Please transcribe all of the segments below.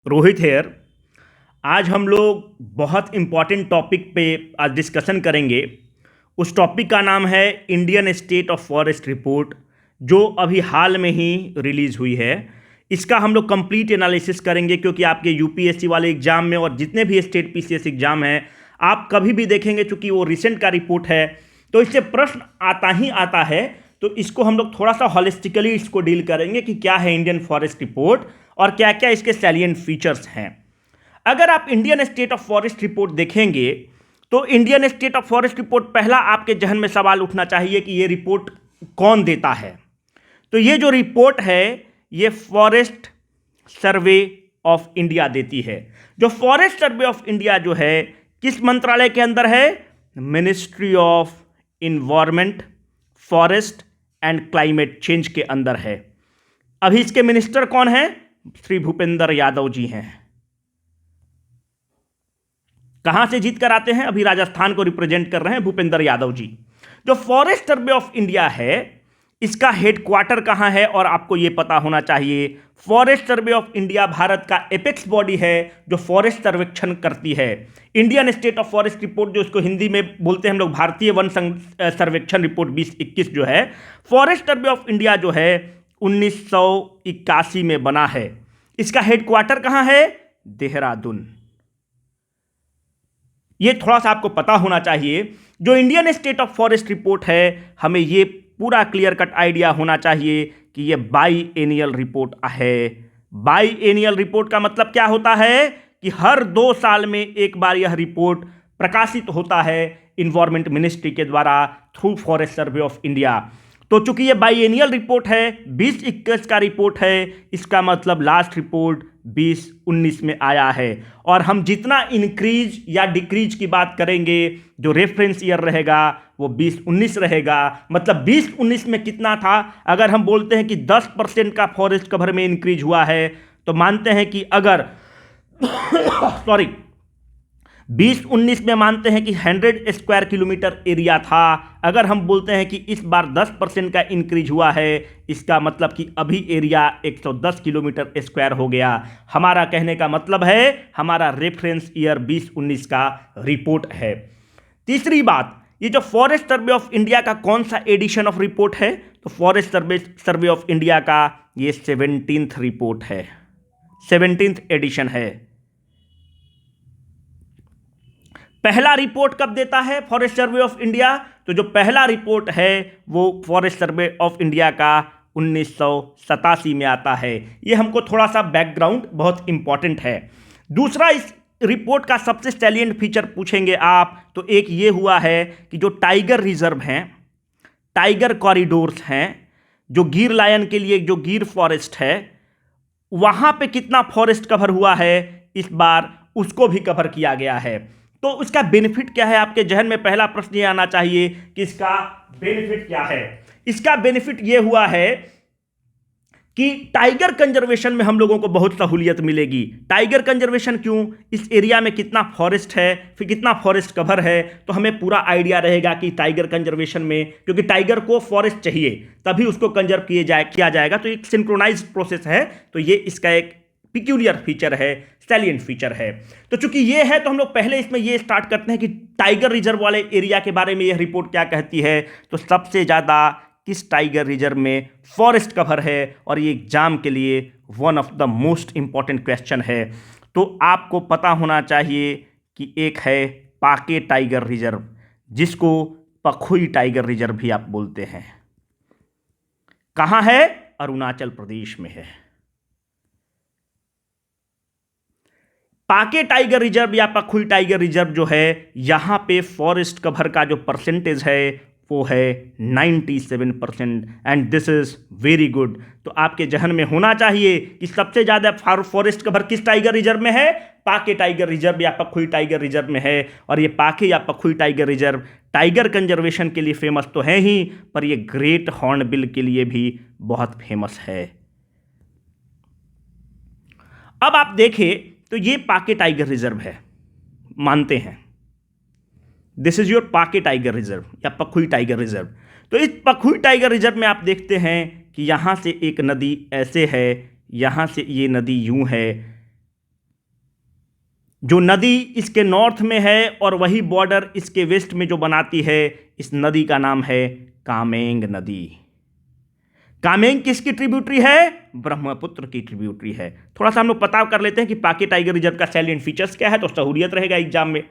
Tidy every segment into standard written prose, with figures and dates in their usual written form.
Rohit hair. आज हम लोग बहुत इम्पॉर्टेंट टॉपिक पे आज डिस्कशन करेंगे। उस टॉपिक का नाम है Indian state of forest report, जो अभी हाल में ही रिलीज़ हुई है। इसका हम लोग कंप्लीट एनालिसिस करेंगे, क्योंकि आपके यूपीएससी वाले एग्जाम में और जितने भी स्टेट पीसीएस एग्जाम हैं, आप कभी भी देखेंगे, चूंकि वो रिसेंट का रिपोर्ट है तो इससे प्रश्न आता ही आता है। तो इसको हम लोग थोड़ा सा हॉलिस्टिकली इसको डील करेंगे कि क्या है इंडियन फॉरेस्ट रिपोर्ट और क्या क्या इसके सैलिएंट फीचर्स हैं। अगर आप Indian state of forest report देखेंगे तो Indian state of forest report, पहला आपके जहन में सवाल उठना चाहिए कि ये रिपोर्ट कौन देता है। तो ये जो रिपोर्ट है ये फॉरेस्ट सर्वे ऑफ इंडिया देती है। जो फॉरेस्ट सर्वे ऑफ इंडिया जो है किस मंत्रालय के अंदर है? Ministry of environment, forest and climate change के अंदर है। अभी इसके मिनिस्टर कौन है? श्री भूपेंद्र यादव जी हैं। कहां से जीत कर आते हैं? अभी राजस्थान को रिप्रेजेंट कर रहे हैं भूपेंद्र यादव जी। जो फॉरेस्ट सर्वे ऑफ इंडिया है इसका हेडक्वार्टर कहां है? और आपको यह पता होना चाहिए, forest survey of India Bharat का एपेक्स बॉडी है जो फॉरेस्ट सर्वेक्षण करती है। Indian state of forest report, जो इसको हिंदी में बोलते हैं हम लोग भारतीय वन सर्वेक्षण रिपोर्ट 2021 जो है, फॉरेस्ट सर्वे ऑफ इंडिया जो है 1981 में बना है। इसका हेडक्वार्टर कहां है? देहरादून। यह थोड़ा सा आपको पता होना चाहिए। जो Indian state of forest report है, हमें यह पूरा क्लियर कट आइडिया होना चाहिए कि यह बाई एनियल रिपोर्ट है। बाई एनियल रिपोर्ट का मतलब क्या होता है कि हर 2 साल में एक बार यह रिपोर्ट प्रकाशित होता है इन्वायरमेंट मिनिस्ट्री के द्वारा through forest survey of India. तो चूंकि ये बाईएनियल रिपोर्ट है, 2021 का रिपोर्ट है, इसका मतलब लास्ट रिपोर्ट 2019 में आया है। और हम जितना इंक्रीज या डिक्रीज की बात करेंगे, जो रेफरेंस ईयर रहेगा वो 2019 रहेगा। मतलब 2019 में कितना था? अगर हम बोलते हैं कि 10% का फॉरेस्ट कवर में इंक्रीज हुआ है, तो मानते हैं कि अगर 2019 में मानते हैं कि 100 स्क्वायर किलोमीटर एरिया था। अगर हम बोलते हैं कि इस बार 10% का इंक्रीज हुआ है, इसका मतलब कि अभी एरिया 110 किलोमीटर स्क्वायर हो गया। हमारा कहने का मतलब है हमारा रेफरेंस ईयर 2019 का रिपोर्ट है। तीसरी बात, ये जो फॉरेस्ट सर्वे ऑफ इंडिया का कौन सा एडिशन ऑफ रिपोर्ट है? तो फॉरेस्ट सर्वे ऑफ इंडिया का ये 17th रिपोर्ट है, 17th एडिशन है। पहला रिपोर्ट कब देता है फॉरेस्ट सर्वे ऑफ इंडिया? तो जो पहला रिपोर्ट है वो फॉरेस्ट सर्वे ऑफ इंडिया का 1987 में आता है। ये हमको थोड़ा सा बैकग्राउंड बहुत इंपॉर्टेंट है। दूसरा, इस रिपोर्ट का सबसे सैलिएंट फीचर पूछेंगे आप तो एक ये हुआ है कि जो टाइगर रिजर्व हैं, टाइगर कॉरिडोर्स हैं, जो गिर लायन के लिए जो गिर फॉरेस्ट है, वहां पे कितना फॉरेस्ट कवर हुआ है इस बार, उसको भी कवर किया गया है। तो उसका बेनिफिट क्या है? आपके जहन में पहला प्रश्न ये आना चाहिए कि इसका बेनिफिट क्या है। इसका बेनिफिट ये हुआ है कि टाइगर कंजर्वेशन में हम लोगों को बहुत सहूलियत मिलेगी। टाइगर कंजर्वेशन क्यों? इस एरिया में कितना फॉरेस्ट है, फिर कितना फॉरेस्ट कवर है, तो हमें पूरा आइडिया रहेगा कि टाइगर कंजर्वेशन में, क्योंकि टाइगर को फॉरेस्ट चाहिए तभी उसको कंजर्व किया जाएगा। तो एक सिंक्रोनाइज्ड प्रोसेस है। तो ये इसका एक पिक्यूलियर फीचर है, सैलिएंट फीचर है। तो चूंकि ये है तो हम लोग पहले इसमें ये स्टार्ट करते हैं कि टाइगर रिजर्व वाले एरिया के बारे में यह रिपोर्ट क्या कहती है। तो सबसे ज़्यादा किस टाइगर रिजर्व में फॉरेस्ट कवर है, और ये एग्जाम के लिए one of the most important question है। तो आपको पता होना चाहिए कि एक है पाके टाइगर रिजर्व, जिसको पखुई टाइगर रिजर्व भी आप बोलते हैं। कहाँ है? अरुणाचल प्रदेश में है। पाके टाइगर रिजर्व या पखुई टाइगर रिजर्व जो है, यहां पे फॉरेस्ट कवर का जो परसेंटेज है वो है 97%, and this is very good. तो आपके जहन में होना चाहिए कि सबसे ज्यादा फॉरेस्ट कवर किस टाइगर रिजर्व में है? पाके टाइगर रिजर्व या पखुई टाइगर रिजर्व में है। और ये पाके या Pakhui tiger reserve tiger conservation के लिए फेमस तो है ही, पर ये ग्रेट हॉर्नबिल के लिए भी बहुत फेमस है। अब आप देखें तो ये पाके टाइगर रिजर्व है, मानते हैं this is your Pakke tiger reserve या पखुई टाइगर रिजर्व। तो इस पखुई टाइगर रिजर्व में आप देखते हैं कि यहां से एक नदी ऐसे है, यहां से ये नदी यूं है, जो नदी इसके नॉर्थ में है और वही बॉर्डर इसके वेस्ट में जो बनाती है, इस नदी का नाम है कामेंग नदी। कामेंग किसकी ट्रिब्यूटरी है? ब्रह्मपुत्र की ट्रिब्यूटरी है। थोड़ा सा हम लोग पता कर लेते हैं कि पाके टाइगर रिजर्व का सैलिएंट फीचर्स क्या है, तो सहूलियत रहेगा एग्जाम में।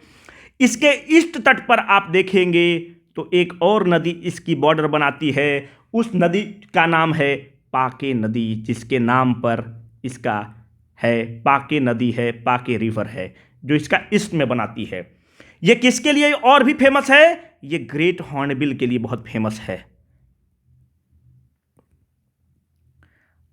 इसके ईस्ट तट पर आप देखेंगे तो एक और नदी इसकी बॉर्डर बनाती है। उस नदी का नाम है पाके नदी, जिसके नाम पर इसका है पाके नदी है, पाके रिवर है, जो इसका ईस्ट में बनाती है। ये किसके लिए और भी फेमस है? ये ग्रेट हॉर्नबिल के लिए बहुत फेमस है।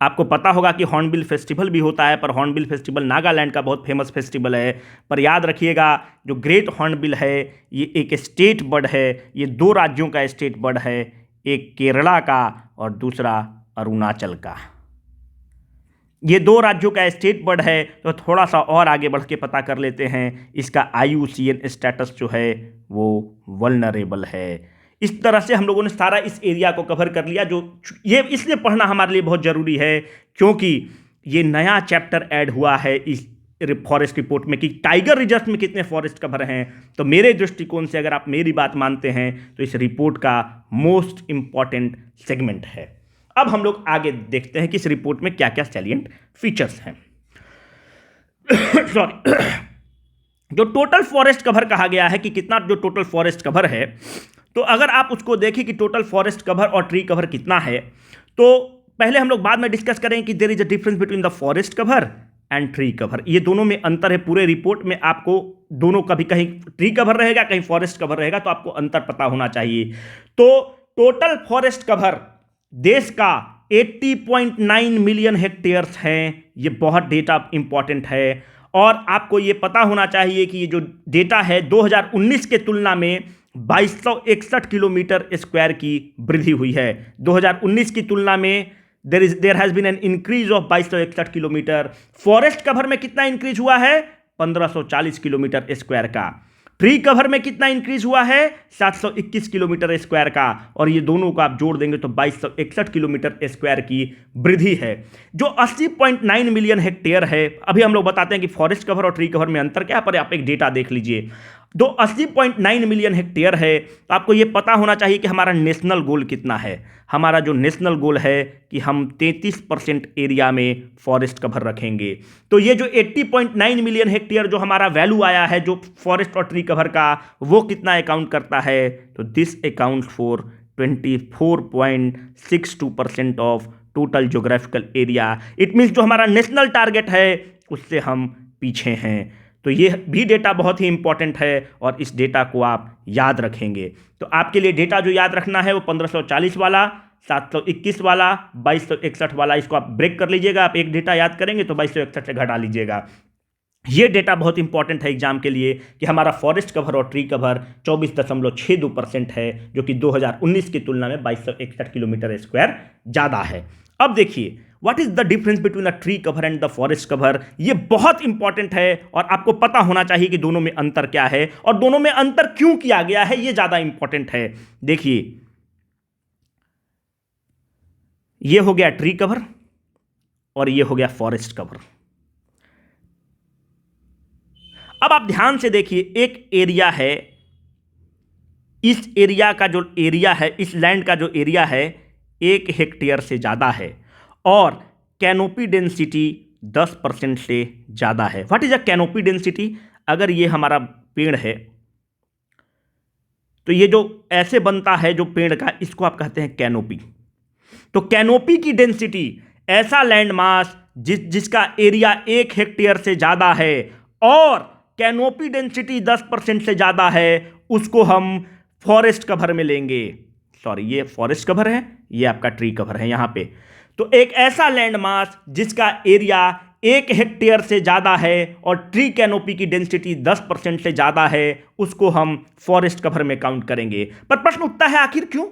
आपको पता होगा कि हॉर्नबिल फेस्टिवल भी होता है, पर हॉर्नबिल फेस्टिवल नागालैंड का बहुत फेमस फेस्टिवल है। पर याद रखिएगा, जो ग्रेट हॉर्नबिल है ये एक स्टेट बर्ड है। ये 2 राज्यों का स्टेट बर्ड है, एक केरला का और दूसरा अरुणाचल का। ये 2 राज्यों का स्टेट बर्ड है। तो थोड़ा सा और आगे बढ़ के पता कर लेते हैं। इसका IUCN स्टेटस जो है वो वल्नरेबल है। इस तरह से हम लोगों ने सारा इस एरिया को कवर कर लिया। जो ये इसलिए पढ़ना हमारे लिए बहुत ज़रूरी है क्योंकि ये नया चैप्टर ऐड हुआ है इस फॉरेस्ट रिपोर्ट में कि टाइगर रिजर्व में कितने फॉरेस्ट कवर हैं। तो मेरे दृष्टिकोण से अगर आप मेरी बात मानते हैं तो इस रिपोर्ट का मोस्ट इंपॉर्टेंट सेगमेंट है। अब हम लोग आगे देखते हैं कि इस रिपोर्ट में क्या क्या सैलिएंट फीचर्स हैं। सॉरी, जो टोटल फॉरेस्ट कवर कहा गया है कि कितना जो टोटल फॉरेस्ट कवर है, तो अगर आप उसको देखें कि टोटल फॉरेस्ट कवर और ट्री कवर कितना है, तो पहले हम लोग बाद में डिस्कस करेंगे कि there is a difference between the forest cover and tree cover. ये दोनों में अंतर है। पूरे रिपोर्ट में आपको दोनों कभी कहीं ट्री कवर रहेगा, कहीं फॉरेस्ट कवर रहेगा, तो आपको अंतर पता होना चाहिए। तो टोटल फॉरेस्ट कवर देश का 80.9 मिलियन हेक्टेयर्स हैं। ये बहुत डेटा इंपॉर्टेंट है और आपको ये पता होना चाहिए कि ये जो डेटा है 2019 के तुलना में 2261 किलोमीटर स्क्वायर की वृद्धि हुई है। 2019 की तुलना में there has been an increase of 2261 kilometre. Forest cover में कितना इंक्रीज हुआ है? 1540 किलोमीटर स्क्वायर का। ट्री कवर में कितना इंक्रीज हुआ है? 721 किलोमीटर स्क्वायर का। और ये दोनों को आप जोड़ देंगे तो 2261 किलोमीटर स्क्वायर की वृद्धि है, जो 80.9 मिलियन हेक्टेयर है। अभी हम लोग बताते हैं कि फॉरेस्ट कवर और ट्री कवर में अंतर क्या है, पर आप एक डेटा देख लीजिए। 80.9 मिलियन हेक्टेयर है, तो आपको ये पता होना चाहिए कि हमारा नेशनल गोल कितना है। हमारा जो नेशनल गोल है कि हम 33% एरिया में फॉरेस्ट कवर रखेंगे। तो ये जो 80.9 मिलियन हेक्टेयर जो हमारा वैल्यू आया है जो फॉरेस्ट और ट्री कवर का, वो कितना अकाउंट करता है? तो this account for 24.62% of total geographical area. It means जो हमारा नेशनल टारगेट है उससे हम पीछे हैं। तो ये भी डेटा बहुत ही इंपॉर्टेंट है और इस डेटा को आप याद रखेंगे। तो आपके लिए डेटा जो याद रखना है वो 1540 वाला, 721 वाला, 2261 वाला, इसको आप ब्रेक कर लीजिएगा। आप एक डेटा याद करेंगे तो 2261 से घटा लीजिएगा। ये डेटा बहुत इंपॉर्टेंट है एग्जाम के लिए कि हमारा फॉरेस्ट कवर और ट्री कवर 24.62% है, जो कि 2019 की तुलना में 2261 किलोमीटर स्क्वायर ज़्यादा है। अब देखिए, what is the difference between a tree cover and the forest cover. ये बहुत इंपॉर्टेंट है और आपको पता होना चाहिए कि दोनों में अंतर क्या है और दोनों में अंतर क्यों किया गया है। ये ज्यादा इंपॉर्टेंट है। देखिए, ये हो गया ट्री कवर और ये हो गया फॉरेस्ट कवर। अब आप ध्यान से देखिए, एक एरिया है, इस एरिया का जो एरिया है, इस लैंड का जो एरिया है 1 हेक्टेयर से ज़्यादा है और कैनोपी डेंसिटी 10% से ज़्यादा है। What is a canopy density? अगर ये हमारा पेड़ है तो ये जो ऐसे बनता है जो पेड़ का, इसको आप कहते हैं कैनोपी। तो कैनोपी की डेंसिटी, ऐसा लैंड मास जिसका एरिया 1 हेक्टेयर से ज़्यादा है और कैनोपी डेंसिटी 10% से ज़्यादा है, उसको हम फॉरेस्ट कवर में लेंगे। सॉरी, ये फॉरेस्ट कवर है, ये आपका ट्री कवर है यहाँ पे। तो एक ऐसा लैंड मास जिसका एरिया 1 हेक्टेयर से ज़्यादा है और ट्री कैनोपी की डेंसिटी 10% से ज़्यादा है, उसको हम फॉरेस्ट कवर में काउंट करेंगे। पर प्रश्न उठता है, आखिर क्यों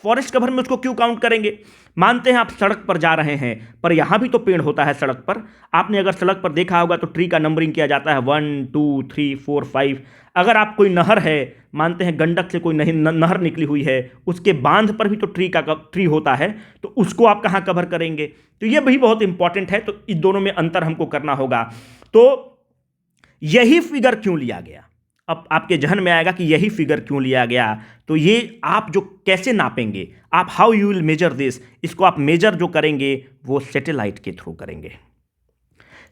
फॉरेस्ट कवर में उसको क्यों काउंट करेंगे? मानते हैं आप सड़क पर जा रहे हैं, पर यहां भी तो पेड़ होता है सड़क पर। आपने अगर सड़क पर देखा होगा तो ट्री का नंबरिंग किया जाता है 1 2 3 4 5। अगर आप कोई नहर है, मानते हैं गंडक से कोई नहर निकली हुई है, उसके बांध पर भी तो ट्री होता है, तो उसको आप कहां कवर करेंगे? तो ये भी बहुत इंपॉर्टेंट है। तो इन दोनों में अंतर हमको करना होगा। तो यही फिगर क्यों लिया गया? अब आपके जहन में आएगा कि यही फिगर क्यों लिया गया। तो ये आप जो कैसे नापेंगे, आप how you will measure this, इसको आप मेजर जो करेंगे वो सैटेलाइट के थ्रू करेंगे।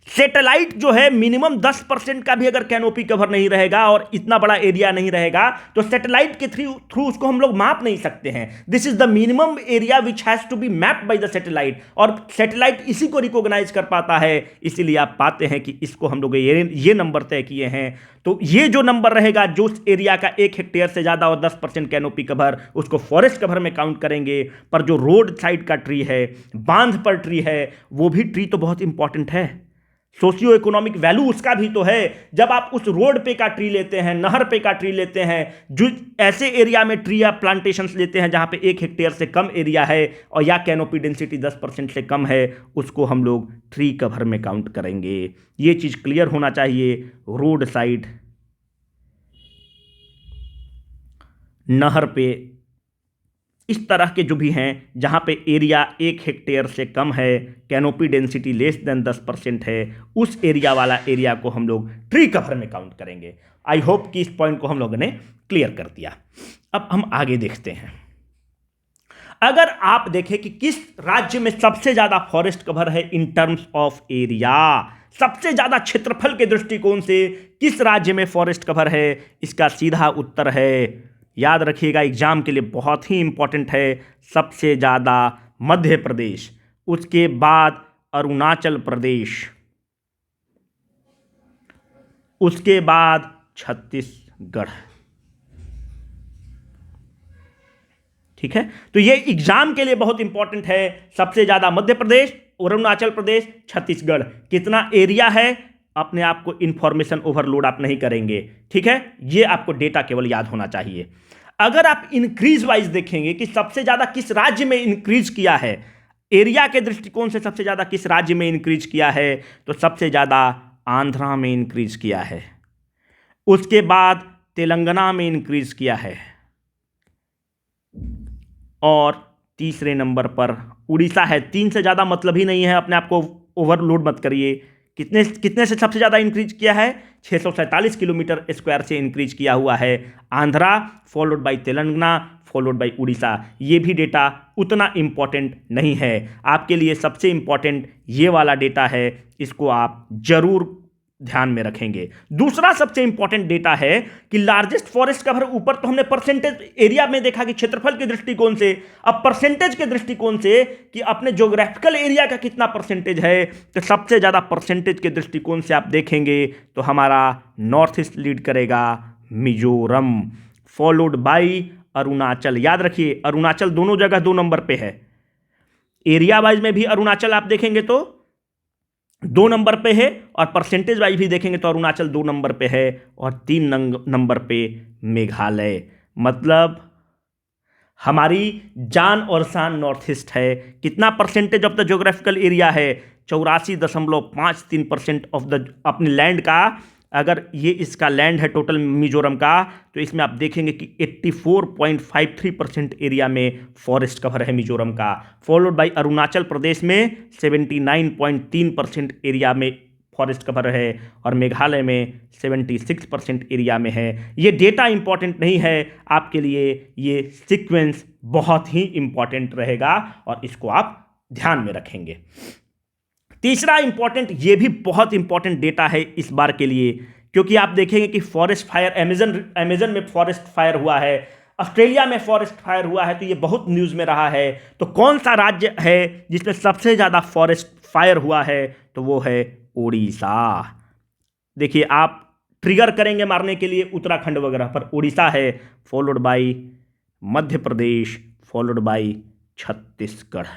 सैटेलाइट जो है मिनिमम 10% का भी अगर कैनोपी कवर नहीं रहेगा और इतना बड़ा एरिया नहीं रहेगा तो सैटेलाइट के थ्रू उसको हम लोग माप नहीं सकते हैं। This is the minimum area which has to be mapped by the satellite, और सैटेलाइट इसी को रिकॉग्नाइज कर पाता है। इसीलिए आप पाते हैं कि इसको हम लोग ये नंबर तय किए हैं। तो ये जो नंबर रहेगा, जो एरिया का 1 हेक्टेयर से ज्यादा और 10% कैनोपी कवर, उसको फॉरेस्ट कवर में काउंट करेंगे। पर जो रोड साइड का ट्री है, बांध पर ट्री है, वो भी ट्री तो बहुत इंपॉर्टेंट है। सोशियो इकोनॉमिक वैल्यू उसका भी तो है। जब आप उस रोड पे का ट्री लेते हैं, नहर पे का ट्री लेते हैं, जो ऐसे एरिया में ट्री या प्लांटेशंस लेते हैं जहां पे 1 हेक्टेयर से कम एरिया है और या कैनोपी डेंसिटी 10% से कम है, उसको हम लोग ट्री कवर में काउंट करेंगे। ये चीज क्लियर होना चाहिए। रोड साइड, नहर पे, इस तरह के जो भी हैं जहाँ पे एरिया 1 हेक्टेयर से कम है, कैनोपी डेंसिटी लेस देन 10% है, उस एरिया वाला एरिया को हम लोग ट्री कवर में काउंट करेंगे। आई होप कि इस पॉइंट को हम लोगों ने क्लियर कर दिया। अब हम आगे देखते हैं। अगर आप देखें कि किस राज्य में सबसे ज्यादा फॉरेस्ट कवर है इन टर्म्स ऑफ एरिया, सबसे ज्यादा क्षेत्रफल के दृष्टिकोण से किस राज्य में फॉरेस्ट कवर है, इसका सीधा उत्तर है, याद रखिएगा एग्जाम के लिए बहुत ही इंपॉर्टेंट है, सबसे ज्यादा मध्य प्रदेश, उसके बाद अरुणाचल प्रदेश, उसके बाद छत्तीसगढ़। ठीक है, तो ये एग्जाम के लिए बहुत इंपॉर्टेंट है। सबसे ज्यादा मध्य प्रदेश, अरुणाचल प्रदेश, छत्तीसगढ़। कितना एरिया है, अपने आप को इंफॉर्मेशन ओवरलोड आप नहीं करेंगे। ठीक है, ये आपको डेटा केवल याद होना चाहिए। अगर आप इंक्रीज वाइज देखेंगे कि सबसे ज्यादा किस राज्य में इंक्रीज किया है, एरिया के दृष्टिकोण से सबसे ज्यादा किस राज्य में इंक्रीज किया है, तो सबसे ज्यादा आंध्रा में इंक्रीज किया है, उसके बाद तेलंगाना में इंक्रीज किया है, और तीसरे नंबर पर उड़ीसा है। 3 से ज्यादा मतलब ही नहीं है, अपने आप को ओवरलोड मत करिए। कितने से सबसे ज्यादा इंक्रीज किया है? 647 किलोमीटर स्क्वायर से इंक्रीज किया हुआ है Andhra, followed by Telangana, followed by Orissa. ये भी डेटा उतना इंपॉर्टेंट नहीं है आपके लिए। सबसे इंपॉर्टेंट ये वाला डेटा है, इसको आप जरूर ध्यान में रखेंगे। दूसरा सबसे इंपॉर्टेंट डेटा है कि लार्जेस्ट फॉरेस्ट कवर, ऊपर तो हमने परसेंटेज एरिया में देखा कि क्षेत्रफल के दृष्टिकोण से, अब परसेंटेज के दृष्टिकोण से कि अपने ज्योग्राफिकल एरिया का कितना परसेंटेज है, तो सबसे ज्यादा परसेंटेज के दृष्टिकोण से आप देखेंगे तो हमारा नॉर्थ ईस्ट लीड करेगा, मिजोरम, फॉलोड बाय अरुणाचल। याद रखिए अरुणाचल दोनों जगह 2 नंबर पे है। एरिया वाइज में भी अरुणाचल आप देखेंगे तो 2 नंबर पे है, और परसेंटेज वाइज भी देखेंगे तो अरुणाचल 2 नंबर पे है, और 3 नंबर पे मेघालय। मतलब हमारी जान और शान नॉर्थ ईस्ट है। कितना percentage of the geographical area है? 84.53% ऑफ द अपने लैंड का। अगर ये इसका लैंड है टोटल मिजोरम का, तो इसमें आप देखेंगे कि 84.53% एरिया में फॉरेस्ट कवर है मिजोरम का, फॉलोड बाय अरुणाचल प्रदेश में 79.3% एरिया में फॉरेस्ट कवर है, और मेघालय में 76% एरिया में है। ये डेटा इंपॉर्टेंट नहीं है आपके लिए, ये सीक्वेंस बहुत ही इंपॉर्टेंट रहेगा और इसको आप ध्यान में रखेंगे। तीसरा इंपॉर्टेंट, ये भी बहुत इंपॉर्टेंट डेटा है इस बार के लिए, क्योंकि आप देखेंगे कि फॉरेस्ट फायर, अमेजन में फॉरेस्ट फायर हुआ है, ऑस्ट्रेलिया में फॉरेस्ट फायर हुआ है, तो ये बहुत न्यूज़ में रहा है। तो कौन सा राज्य है जिसमें सबसे ज़्यादा फॉरेस्ट फायर हुआ है? तो वो है उड़ीसा। देखिए आप ट्रिगर करेंगे मारने के लिए उत्तराखंड वगैरह, पर उड़ीसा है, followed bye Madhya Pradesh, followed by Chhattisgarh.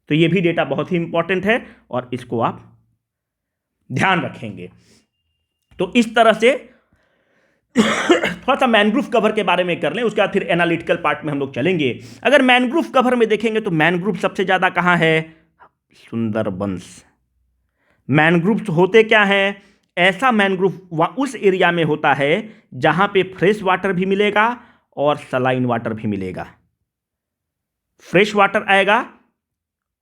तो ये भी डेटा बहुत ही इंपॉर्टेंट है और इसको आप ध्यान रखेंगे। तो इस तरह से थोड़ा सा मैनग्रोव कवर के बारे में कर लें, उसके बाद फिर एनालिटिकल पार्ट में हम लोग चलेंगे। अगर मैनग्रोव कवर में देखेंगे तो मैनग्रोव सबसे ज्यादा कहां है? सुंदरबंस। मैनग्रोव्स होते क्या हैं? ऐसा मैनग्रोव उस एरिया में होता है जहां पे फ्रेश वाटर भी मिलेगा और सलाइन वाटर भी मिलेगा। फ्रेश वाटर आएगा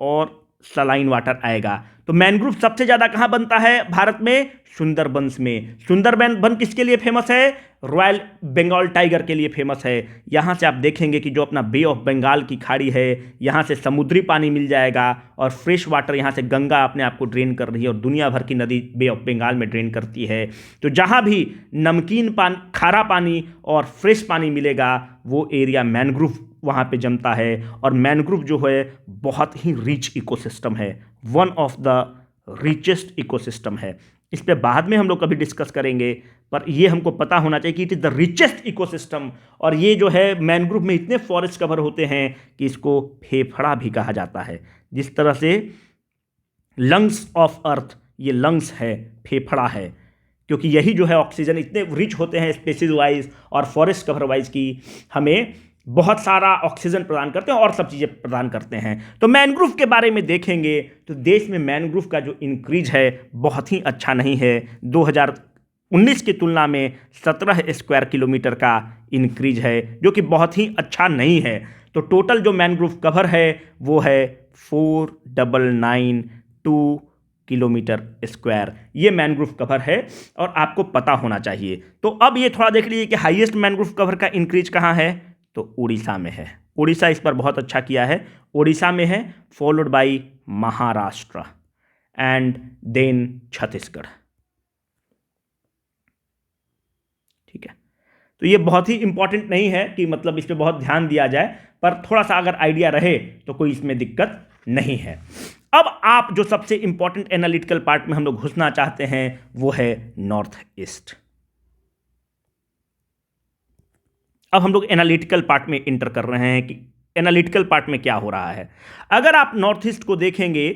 और सलाइन वाटर आएगा। तो मैनग्रोव सबसे ज्यादा कहां बनता है भारत में? सुंदरबंस में। सुंदरबन किसके लिए फेमस है? रॉयल बंगाल टाइगर के लिए फेमस है। यहां से आप देखेंगे कि जो अपना बे ऑफ बंगाल की खाड़ी है, यहां से समुद्री पानी मिल जाएगा और फ्रेश वाटर यहां से गंगा अपने आप को ड्रेन कर रही है और दुनिया भर की नदी बे ऑफ बंगाल में ड्रेन करती है। तो जहां भी नमकीन पानी, खारा पानी और फ्रेश पानी मिलेगा, वो एरिया मैनग्रोव वहाँ पे जमता है। और मैनग्रोव जो है बहुत ही रिच इकोसिस्टम है, one of the richest ecosystem है। इस पे बाद में हम लोग कभी डिस्कस करेंगे, पर ये हमको पता होना चाहिए कि it is the richest ecosystem. और ये जो है मैनग्रोव में इतने फॉरेस्ट कवर होते हैं कि इसको फेफड़ा भी कहा जाता है। जिस तरह से लंग्स ऑफ अर्थ, ये लंग्स है, फेफड़ा है, क्योंकि यही जो है ऑक्सीजन इतने रिच होते हैं स्पेसीज वाइज और फॉरेस्ट कवर वाइज की हमें बहुत सारा ऑक्सीजन प्रदान करते हैं और सब चीज़ें प्रदान करते हैं। तो मैनग्रोव के बारे में देखेंगे तो देश में मैनग्रोव का जो इंक्रीज है बहुत ही अच्छा नहीं है। 2019 की तुलना में 17 स्क्वायर किलोमीटर का इंक्रीज है, जो कि बहुत ही अच्छा नहीं है। तो टोटल जो मैनग्रोव कवर है वो है 4992 किलोमीटर स्क्वायर, ये मैनग्रोव कवर है और आपको पता होना चाहिए। तो अब ये थोड़ा देख लीजिए कि हाईएस्ट मैनग्रोव कवर का इंक्रीज कहाँ है, तो उड़ीसा में है। उड़ीसा इस पर बहुत अच्छा किया है, उड़ीसा में है, followed by Maharashtra and then Chhattisgarh. ठीक है, तो ये बहुत ही इंपॉर्टेंट नहीं है कि मतलब इस पे बहुत ध्यान दिया जाए, पर थोड़ा सा अगर आइडिया रहे तो कोई इसमें दिक्कत नहीं है। अब आप जो सबसे इंपॉर्टेंट एनालिटिकल पार्ट में हम लोग घुसना चाहते हैं वो है नॉर्थ ईस्ट। अब हम लोग एनालिटिकल पार्ट में इंटर कर रहे हैं कि एनालिटिकल पार्ट में क्या हो रहा है। अगर आप नॉर्थ ईस्ट को देखेंगे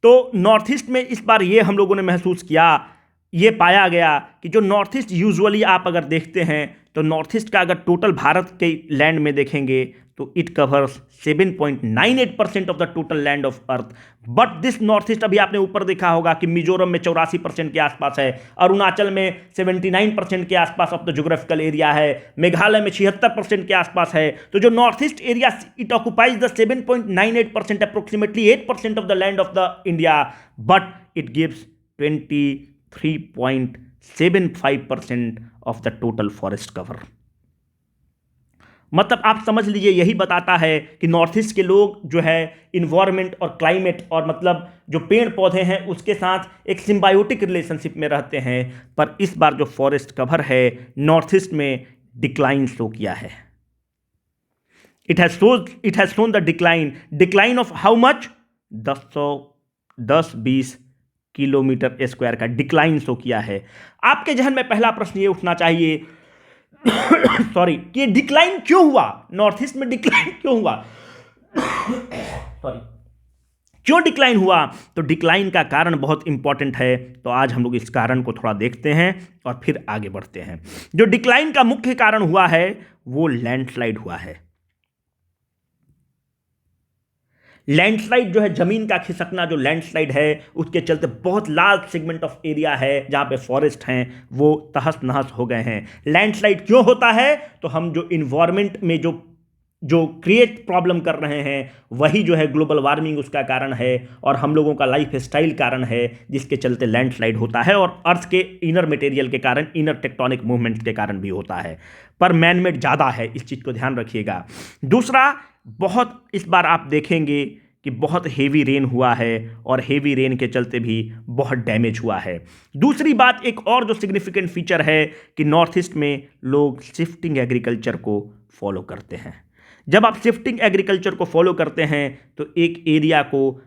तो नॉर्थ ईस्ट में इस बार ये हम लोगों ने महसूस किया, ये पाया गया कि जो नॉर्थ ईस्ट यूजुअली आप अगर देखते हैं तो नॉर्थ ईस्ट का अगर टोटल भारत के लैंड में देखेंगे तो it covers 7.98% of the total land of earth. But this north east, अभी आपने ऊपर देखा होगा कि मिजोरम में 84% के आसपास है, अरुणाचल में 79% के आसपास ऑफ द ज्योग्राफिकल एरिया है, मेघालय में 76% के आसपास है। तो जो north east area it occupies the 7.98%, approximately 8% of the land of the India, but it gives 23.75% of the total forest cover. मतलब आप समझ लीजिए, यही बताता है कि नॉर्थ ईस्ट के लोग जो है इन्वायरमेंट और क्लाइमेट और मतलब जो पेड़ पौधे हैं उसके साथ एक सिम्बायोटिक रिलेशनशिप में रहते हैं। पर इस बार जो फॉरेस्ट कवर है नॉर्थ ईस्ट में डिक्लाइन शो किया है। It has shown the decline of how much, 10-20 kilometre square का डिक्लाइन शो किया है। आपके जहन में पहला प्रश्न ये उठना चाहिए सॉरी, कि डिक्लाइन क्यों हुआ, नॉर्थ ईस्ट में डिक्लाइन क्यों हुआ सॉरी, क्यों डिक्लाइन हुआ? तो डिक्लाइन का कारण बहुत इंपॉर्टेंट है, तो आज हम लोग इस कारण को थोड़ा देखते हैं और फिर आगे बढ़ते हैं। जो डिक्लाइन का मुख्य कारण हुआ है वो लैंडस्लाइड हुआ है। लैंडस्लाइड जो है, जमीन का खिसकना, जो लैंडस्लाइड है उसके चलते बहुत लार्ज सेगमेंट ऑफ एरिया है जहां पे फॉरेस्ट हैं वो तहस नहस हो गए हैं। लैंडस्लाइड क्यों होता है? तो हम जो इन्वायरमेंट में जो क्रिएट प्रॉब्लम कर रहे हैं वही जो है ग्लोबल वार्मिंग उसका कारण है, और हम लोगों का लाइफ स्टाइल कारण है जिसके चलते लैंडस्लाइड होता है, और अर्थ के इनर मटेरियल के कारण, इनर टेक्टोनिक मूवमेंट्स के कारण भी होता है। पर मैनमेड ज़्यादा है, इस चीज़ को ध्यान रखिएगा। दूसरा, बहुत इस बार आप देखेंगे कि बहुत हेवी रेन हुआ है और हेवी रेन के चलते भी बहुत डैमेज हुआ है। दूसरी बात, एक और जो सिग्निफिकेंट फीचर है कि नॉर्थ ईस्ट में लोग शिफ्टिंग एग्रीकल्चर को फॉलो करते हैं। जब आप शिफ्टिंग एग्रीकल्चर को फॉलो करते हैं तो एक एरिया को,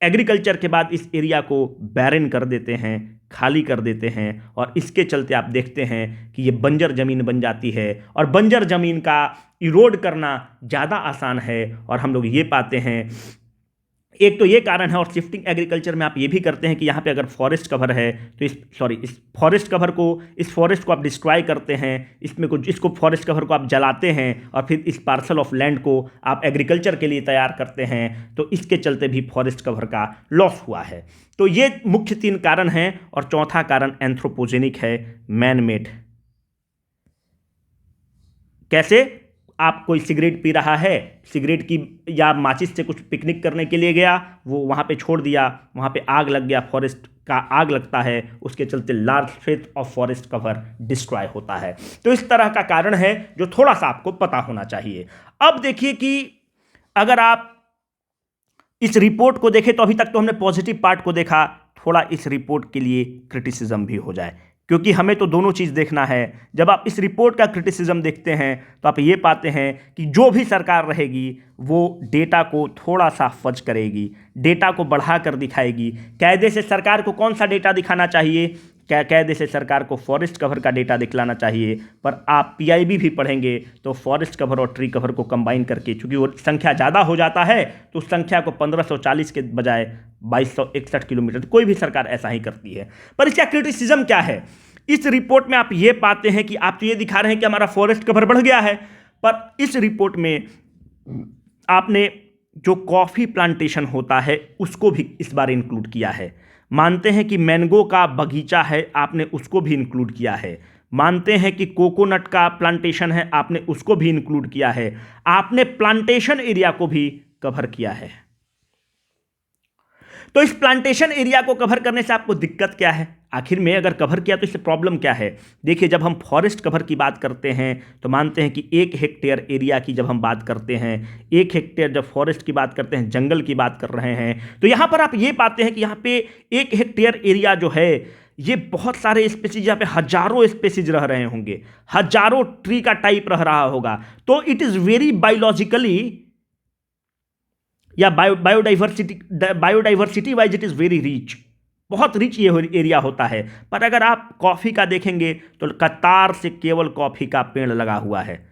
एग्रीकल्चर के बाद इस एरिया को बैरन कर देते हैं, खाली कर देते हैं, और इसके चलते आप देखते हैं कि ये बंजर ज़मीन बन जाती है, और बंजर ज़मीन का इरोड करना ज़्यादा आसान है। और हम लोग ये पाते हैं, एक तो ये कारण है, और शिफ्टिंग एग्रीकल्चर में आप ये भी करते हैं कि यहाँ पे अगर फॉरेस्ट कवर है तो इस फॉरेस्ट कवर को, इस फॉरेस्ट को आप डिस्ट्रॉय करते हैं, इसको फॉरेस्ट कवर को आप जलाते हैं, और फिर इस पार्सल ऑफ लैंड को आप एग्रीकल्चर के लिए तैयार करते हैं, तो इसके चलते भी फॉरेस्ट कवर का लॉस हुआ है। तो ये मुख्य 3 कारण हैं, और चौथा कारण एंथ्रोपोजेनिक है, मैन मेड। कैसे? आप कोई सिगरेट पी रहा है, सिगरेट की या माचिस से कुछ पिकनिक करने के लिए गया, वो वहाँ पे छोड़ दिया, वहाँ पे आग लग गया, फॉरेस्ट का आग लगता है, उसके चलते large swathe of forest cover destroy होता है। तो इस तरह का कारण है जो थोड़ा सा आपको पता होना चाहिए। अब देखिए कि अगर आप इस रिपोर्ट को देखें तो अभी तक तो हमने पॉजिटिव पार्ट को देखा, थोड़ा इस रिपोर्ट के लिए क्रिटिसिज्म भी हो जाए, क्योंकि हमें तो दोनों चीज़ देखना है। जब आप इस रिपोर्ट का क्रिटिसिज्म देखते हैं तो आप ये पाते हैं कि जो भी सरकार रहेगी वो डेटा को थोड़ा सा फज करेगी, डेटा को बढ़ा कर दिखाएगी। कायदे से सरकार को कौन सा डेटा दिखाना चाहिए? कायदे से सरकार को फॉरेस्ट कवर का डेटा दिखलाना चाहिए, पर आप पीआईबी भी पढ़ेंगे तो फॉरेस्ट कवर और ट्री कवर को कंबाइन करके, चूंकि वो संख्या ज़्यादा हो जाता है तो उस संख्या को 1540 के बजाय 2261 किलोमीटर, कोई भी सरकार ऐसा ही करती है। पर इसका क्रिटिसिज्म क्या है? इस रिपोर्ट में आप ये पाते हैं कि आप तो ये दिखा रहे हैं कि हमारा फॉरेस्ट कवर बढ़ गया है, पर इस रिपोर्ट में आपने जो कॉफ़ी प्लांटेशन होता है उसको भी इस बार इंक्लूड किया है। मानते हैं कि मैंगो का बगीचा है, आपने उसको भी इंक्लूड किया है। मानते हैं कि कोकोनट का प्लांटेशन है, आपने उसको भी इंक्लूड किया है। आपने प्लांटेशन एरिया को भी कवर किया है। तो इस प्लांटेशन एरिया को कवर करने से आपको दिक्कत क्या है? आखिर में अगर कवर किया तो इससे प्रॉब्लम क्या है? देखिए, जब हम फॉरेस्ट कवर की बात करते हैं तो मानते हैं कि 1 हेक्टेयर एरिया की जब हम बात करते हैं, 1 हेक्टेयर जब फॉरेस्ट की बात करते हैं, जंगल की बात कर रहे हैं, तो यहाँ पर आप ये पाते हैं कि यहाँ पे 1 हेक्टेयर एरिया जो है ये बहुत सारे स्पेसीज, यहाँ पे हजारों स्पेसीज रह रहे होंगे, हजारों ट्री का टाइप रह रहा होगा। तो इट इज़ वेरी बायोलॉजिकली या biodiversity wise it is very rich, बहुत रिच ये एरिया होता है। पर अगर आप कॉफ़ी का देखेंगे तो कतार से केवल कॉफ़ी का पेड़ लगा हुआ है,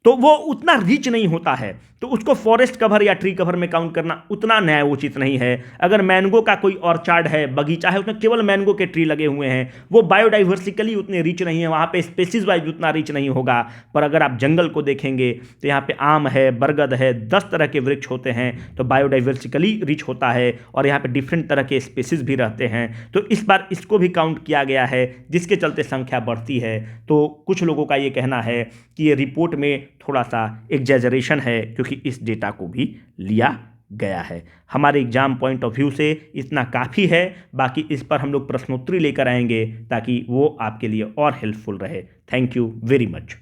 तो वो उतना रिच नहीं होता है, तो उसको फॉरेस्ट कवर या ट्री कवर में काउंट करना उतना न्यायोचित नहीं है। अगर मैंगो का कोई ऑर्चार्ड है, बगीचा है, उसमें केवल मैंगो के ट्री लगे हुए हैं, वो बायोडाइवर्सिकली उतने रिच नहीं है, वहाँ पे स्पेसीज वाइज उतना रिच नहीं होगा। पर अगर आप जंगल को देखेंगे तो यहाँ पे आम है, बरगद है, 10 तरह के वृक्ष होते हैं, तो बायोडाइवर्सिकली रिच होता है और यहाँ पे डिफरेंट तरह के स्पेसीज भी रहते हैं। तो इस बार इसको भी काउंट किया गया है, जिसके चलते संख्या बढ़ती है। तो कुछ लोगों का ये कहना है कि ये रिपोर्ट में थोड़ा सा एग्जैजरेशन है, क्योंकि इस डेटा को भी लिया गया है। हमारे एग्जाम पॉइंट ऑफ व्यू से इतना काफ़ी है, बाकी इस पर हम लोग प्रश्नोत्तरी लेकर आएंगे ताकि वो आपके लिए और हेल्पफुल रहे। Thank you very much.